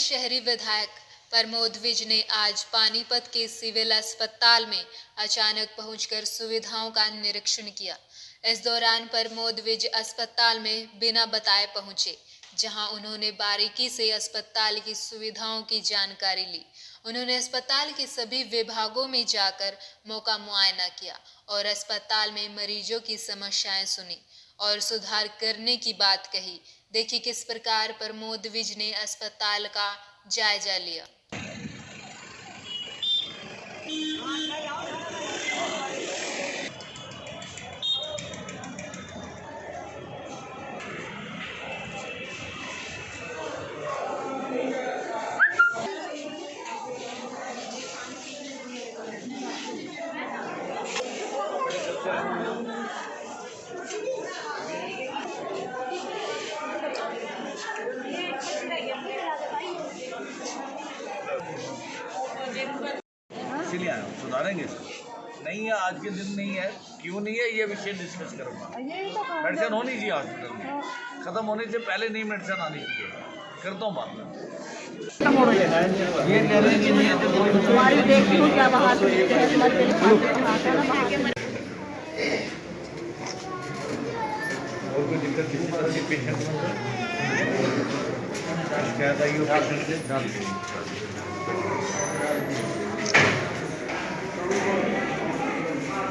शहरी विधायक प्रमोद विज ने आज पानीपत के सिविल अस्पताल में अचानक पहुंचकर सुविधाओं का निरीक्षण किया। इस दौरान प्रमोद विज अस्पताल में बिना बताए पहुंचे, जहां उन्होंने बारीकी से अस्पताल की सुविधाओं की जानकारी ली। उन्होंने अस्पताल के सभी विभागों में जाकर मौका मुआयना किया और अस्पताल में मरीजों की समस्याएं सुनी और सुधार करने की बात कही। देखिए किस प्रकार प्रमोद विज ने अस्पताल का जायजा लिया। इसीलिए आया हूँ, सुधारेंगे इसको। नहीं है, आज के दिन नहीं है, क्यों नहीं है ये विषय डिस्कस करूँगा। मेडिसिन होनी चाहिए हॉस्पिटल में, खत्म होने से पहले नहीं मेडिसिन आनी चाहिए। करता हूँ बात में। ये कह रहे हैं कि नहीं है और कोई दिक्कत किसी तरह की पेशेंट में शिकायत आई हो पेशेंट से डाल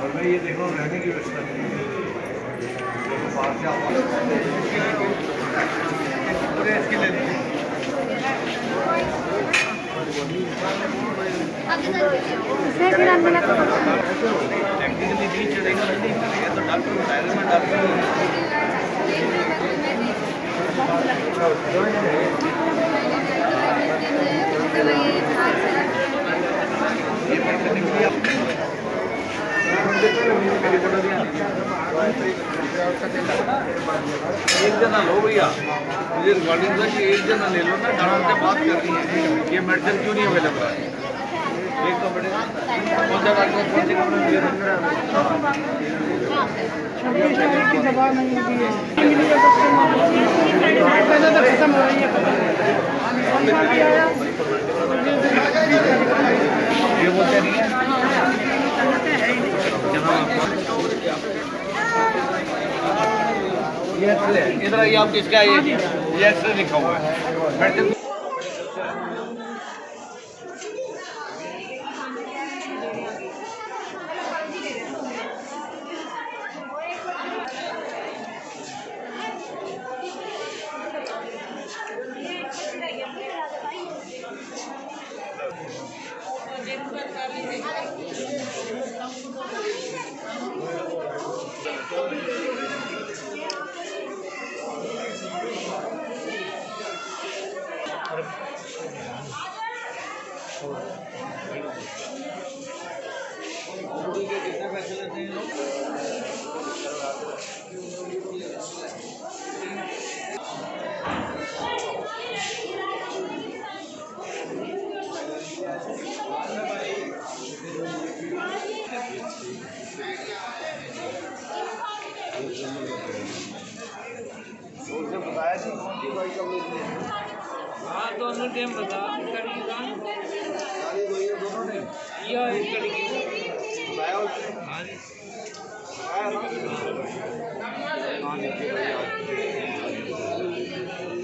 और मैं ये देखो रहने की व्यवस्था बाहर से इसकी ले टेक्निकली नहीं चढ़ेगा नहीं चढ़ेगा तो डॉक्टर बताएगा। मैं डॉक्टर एक जना लो भैया, मुझे रिकॉर्डिंग था कि एक जना ले लो ना, डॉक्टर से बात कर रही है ये मेडिसिन क्यों नहीं अवेलेबल है। एक तो बड़े कौन सा डॉक्टर कौन से कमरे में दवा नहीं होती है खत्म हो रही है ये बोलते नहीं है। इधर आइए, आप किसका है ये एक्सरे लिखा हुआ है मेडिसिन। कितने पैसे लेते हैं लोग? उसे बताया कि कौन सी दवाई कब लेनी है? हाँ दोनों टाइम बता दोनों टाइम या एक बताया हाँ जी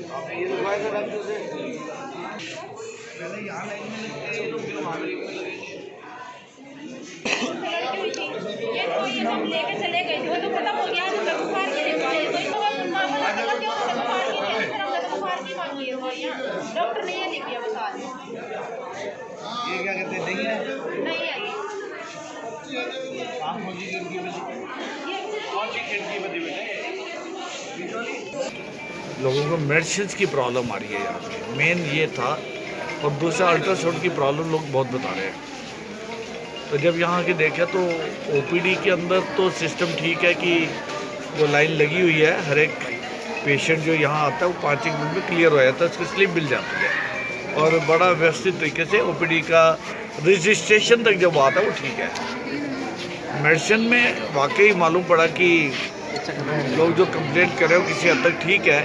आपने ये दवाई था डॉक्टर से पहले यहाँ लाइन में लगते हैं लोग फिर वहाँ लेके चले गए थे, वो तो खत्म हो गया। डॉक्टर ने ये लिख दिया बता दें। ये क्या कहते हैं नहीं है नहीं है आप मुझे खिड़की में कौन सी खिड़की में लोगों को मेडिसिन की प्रॉब्लम आ रही है यहाँ पे, मेन ये था। और दूसरा अल्ट्रासाउंड की प्रॉब्लम लोग बहुत बता रहे हैं। तो जब यहाँ के देखा तो ओपीडी के अंदर तो सिस्टम ठीक है कि जो लाइन लगी हुई है, हर एक पेशेंट जो यहाँ आता है वो 5 मिनट में क्लियर हो जाता है, उसकी स्लिप मिल जाती है और बड़ा व्यवस्थित तरीके से ओपीडी का रजिस्ट्रेशन तक जब आता है वो ठीक है। मेडिसिन में वाकई मालूम पड़ा कि लोग जो कंप्लेंट कर रहे हो किसी हद तक ठीक है,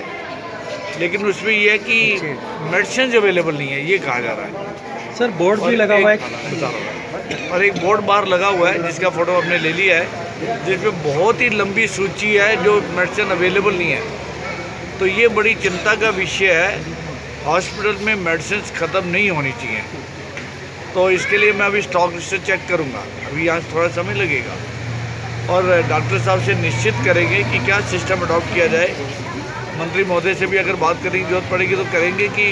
लेकिन उसमें ये है कि मेडिसिन अवेलेबल नहीं है, ये कहा जा रहा है। सर बोर्ड भी लगा हुआ है, बता रहा हूँ, और एक बोर्ड बाहर लगा हुआ है जिसका फ़ोटो हमने ले लिया है, जिसमें बहुत ही लंबी सूची है जो मेडिसिन अवेलेबल नहीं है। तो ये बड़ी चिंता का विषय है। हॉस्पिटल में मेडिसिन ख़त्म नहीं होनी चाहिए, तो इसके लिए मैं अभी स्टॉक से चेक करूँगा, अभी यहाँ थोड़ा समय लगेगा, और डॉक्टर साहब से निश्चित करेंगे कि क्या सिस्टम अडॉप्ट किया जाए। मंत्री महोदय से भी अगर बात करने की जरूरत पड़ेगी तो करेंगे कि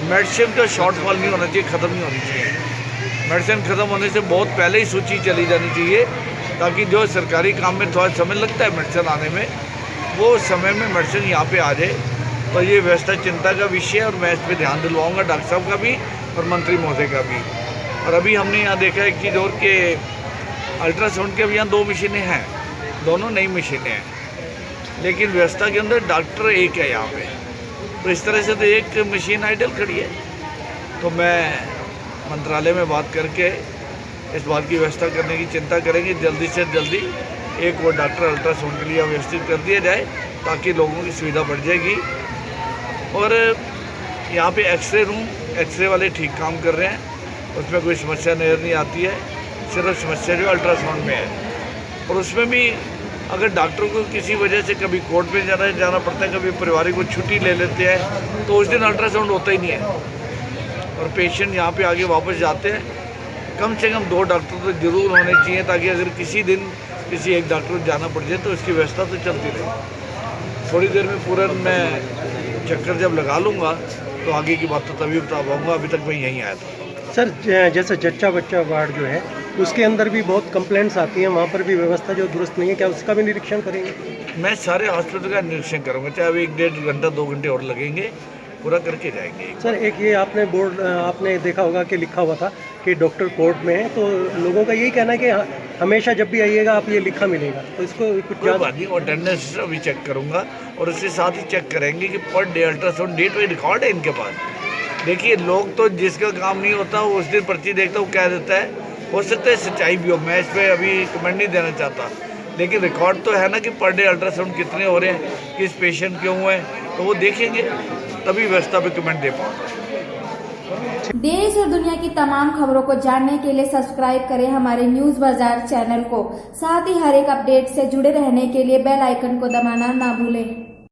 मेडिसिन का शॉर्टफॉल नहीं होना चाहिए, ख़त्म नहीं होनी चाहिए। मेडिसिन ख़त्म होने से बहुत पहले ही सूची चली जानी चाहिए, ताकि जो सरकारी काम में थोड़ा समय लगता है मेडिसिन आने में, वो समय में मेडिसिन यहाँ पे आ जाए। तो ये व्यवस्था चिंता का विषय है, और मैं इस पर ध्यान दिलवाऊँगा डॉक्टर साहब का भी और मंत्री महोदय का भी। और अभी हमने यहाँ देखा है कि जोर के अल्ट्रासाउंड के अभी यहाँ 2 मशीनें हैं, दोनों नई मशीनें हैं, लेकिन व्यवस्था के अंदर डॉक्टर एक है यहाँ पे। तो इस तरह से तो एक मशीन आइडल खड़ी है। तो मैं मंत्रालय में बात करके इस बात की व्यवस्था करने की चिंता करेंगे, जल्दी से जल्दी एक वो डॉक्टर अल्ट्रासाउंड के लिए व्यवस्थित कर दिया जाए, ताकि लोगों की सुविधा बढ़ जाएगी। और यहाँ पे एक्सरे रूम, एक्सरे वाले ठीक काम कर रहे हैं, उसमें कोई समस्या नज़र नहीं आती है, सिर्फ समस्या जो अल्ट्रासाउंड में है। और उसमें भी अगर डॉक्टरों को किसी वजह से कभी कोर्ट में जाना पड़ता है, कभी पारिवारिक को छुट्टी ले लेते हैं, तो उस दिन अल्ट्रासाउंड होता ही नहीं है, और पेशेंट यहाँ पे आगे वापस जाते हैं। कम से कम 2 डॉक्टर तो ज़रूर होने चाहिए, ताकि अगर किसी दिन किसी एक डॉक्टर को जाना पड़ जाए तो इसकी व्यवस्था तो चलती रहे। थोड़ी देर में पूरा मैं चक्कर जब लगा लूँगा तो आगे की बात तो तभी बता पाऊँगा, अभी तक मैं यहीं आया था। सर जैसे जच्चा बच्चा वार्ड जो है उसके अंदर भी बहुत कंप्लेंट्स आती हैं, वहाँ पर भी व्यवस्था जो दुरुस्त नहीं है, क्या उसका भी निरीक्षण करेंगे? मैं सारे हॉस्पिटल का निरीक्षण करूँगा, चाहे अभी 1-1.5 घंटा 2 घंटे और लगेंगे, पूरा करके जाएंगे। सर एक ये आपने बोर्ड आपने देखा होगा कि लिखा हुआ था कि डॉक्टर कोर्ट में है, तो लोगों का यही कहना है कि हमेशा जब भी आइएगा आप ये लिखा मिलेगा, तो इसको कुछ कोई बात नहीं, अटेंडेंस अभी चेक करूँगा, और उसके साथ ही चेक करेंगे कि per day ultrasound date wise record है इनके पास। देखिए, लोग तो जिसका काम नहीं होता वो उस दिन पर्ची देखता, वो कह देता है, हो सकता है सच्चाई भी हो, मैं इस पर अभी कमेंट नहीं देना चाहता, लेकिन रिकॉर्ड तो है ना कि पर डे अल्ट्रासाउंड कितने हो रहे हैं, किस पेशेंट के हुए हैं, तो वो देखेंगे, तभी व्यवस्था पे कमेंट दे पाऊँगा। देश और दुनिया की तमाम खबरों को जानने के लिए सब्सक्राइब करें हमारे न्यूज बाजार चैनल को। साथ ही हर एक अपडेट से जुड़े रहने के लिए बेल आइकन को दबाना ना भूलें।